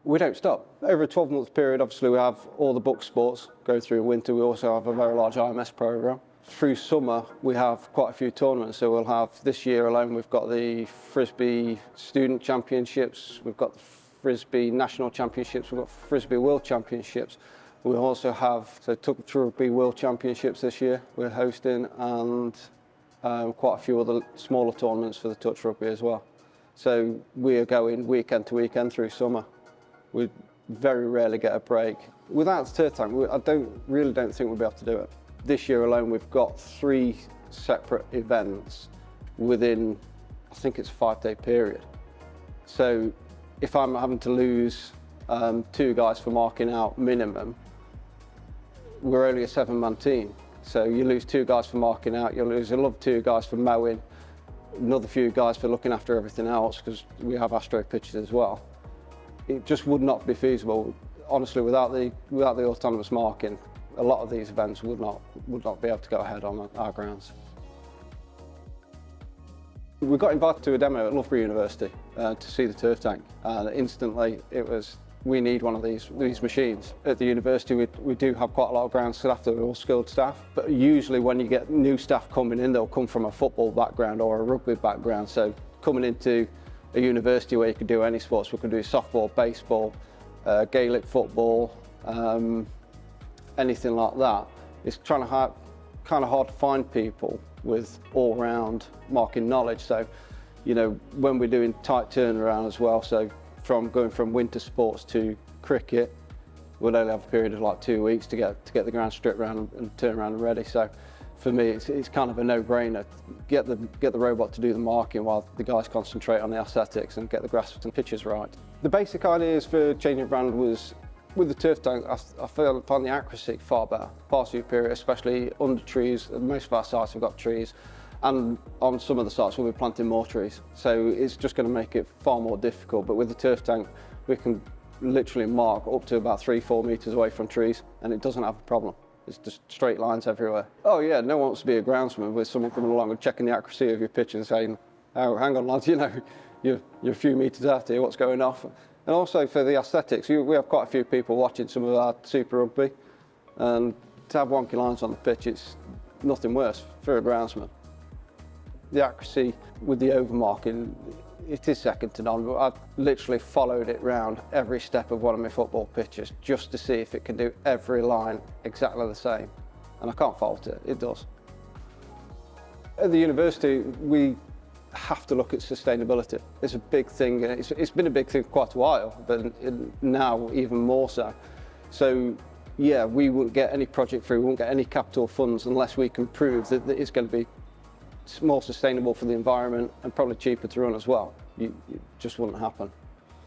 We don't stop. Over a 12-month period, obviously we have all the book sports go through winter. We also have a very large IMS programme. Through summer, we have quite a few tournaments. So we'll have, this year alone, we've got the Frisbee Student Championships, we've got the Frisbee National Championships, we've got Frisbee World Championships. We also have the Touch Rugby World Championships this year we're hosting, and quite a few other smaller tournaments for the touch rugby as well. So we are going weekend to weekend through summer. We very rarely get a break. Without the turf tank, I really don't think we'll be able to do it. This year alone, we've got 3 separate events within, I think it's a 5-day period. So if I'm having to lose 2 guys for marking out minimum, we're only a 7-man team. So you lose 2 guys for marking out, you'll lose another 2 guys for mowing, another few guys for looking after everything else, because we have astro pitches as well. It just would not be feasible. Honestly, without the autonomous marking, a lot of these events would not be able to go ahead on our grounds. We got invited to a demo at Loughborough University to see the turf tank, and instantly it was, we need one of these machines. At the university, we do have quite a lot of ground staff that are all skilled staff, but usually when you get new staff coming in, they'll come from a football background or a rugby background. So coming into a university where you can do any sports, we can do softball, baseball, Gaelic football, anything like that. It's kind of hard to find people with all-round marking knowledge. So, you know, when we're doing tight turnaround as well, so going from winter sports to cricket, we'll only have a period of like 2 weeks to get the ground stripped around and turn around and ready. So for me, it's kind of a no-brainer. Get the robot to do the marking while the guys concentrate on the aesthetics and get the grass and pitches right. The basic ideas for changing brand was, with the turf tank, I found the accuracy far better, far superior, especially under trees. Most of our sites have got trees, and on some of the sites we'll be planting more trees. So it's just going to make it far more difficult. But with the turf tank, we can literally mark up to about 3-4 metres away from trees, and it doesn't have a problem. It's just straight lines everywhere. Oh yeah, no one wants to be a groundsman with someone coming along and checking the accuracy of your pitch and saying, oh, hang on lads, you know, you're a few metres out here, what's going off? And also for the aesthetics, we have quite a few people watching some of our Super Rugby, and to have wonky lines on the pitch, it's nothing worse for a groundsman. The accuracy with the overmarking, it is second to none, but I've literally followed it round every step of one of my football pitches just to see if it can do every line exactly the same. And I can't fault it, it does. At the university, we have to look at sustainability. It's a big thing, and it's been a big thing for quite a while, but now even more so. So yeah, we won't get any project through, we won't get any capital funds unless we can prove that it's going to be more sustainable for the environment and probably cheaper to run as well. It just wouldn't happen.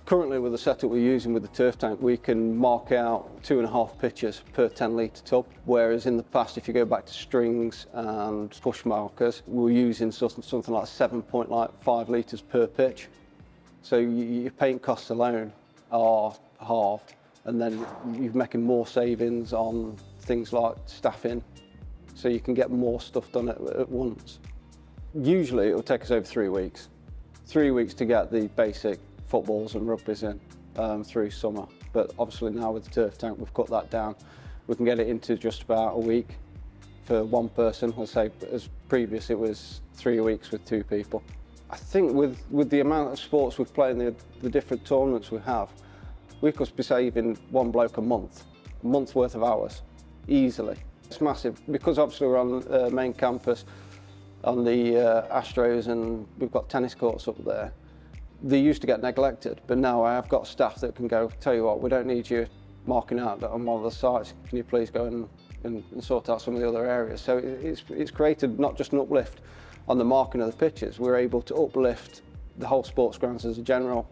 Currently, with the setup we're using with the turf tank, we can mark out 2.5 pitches per 10-litre tub, whereas in the past, if you go back to strings and push markers, we were using something like 7.5 litres per pitch. So your paint costs alone are halved, and then you're making more savings on things like staffing, so you can get more stuff done at once. Usually, it will take us over 3 weeks. 3 weeks to get the basic footballs and rugby's in through summer, but obviously now with the turf tank we've cut that down. We can get it into just about a week for one person. Let's say, as previous it was 3 weeks with 2 people. I think with the amount of sports we've played in the different tournaments we have, we could be saving one bloke a month worth of hours, easily. It's massive, because obviously we're on the main campus on the Astros, and we've got tennis courts up there. They used to get neglected, but now I have got staff that can go, tell you what, we don't need you marking out on one of the sites. Can you please go and sort out some of the other areas? So it's created not just an uplift on the marking of the pitches, we're able to uplift the whole sports grounds as a general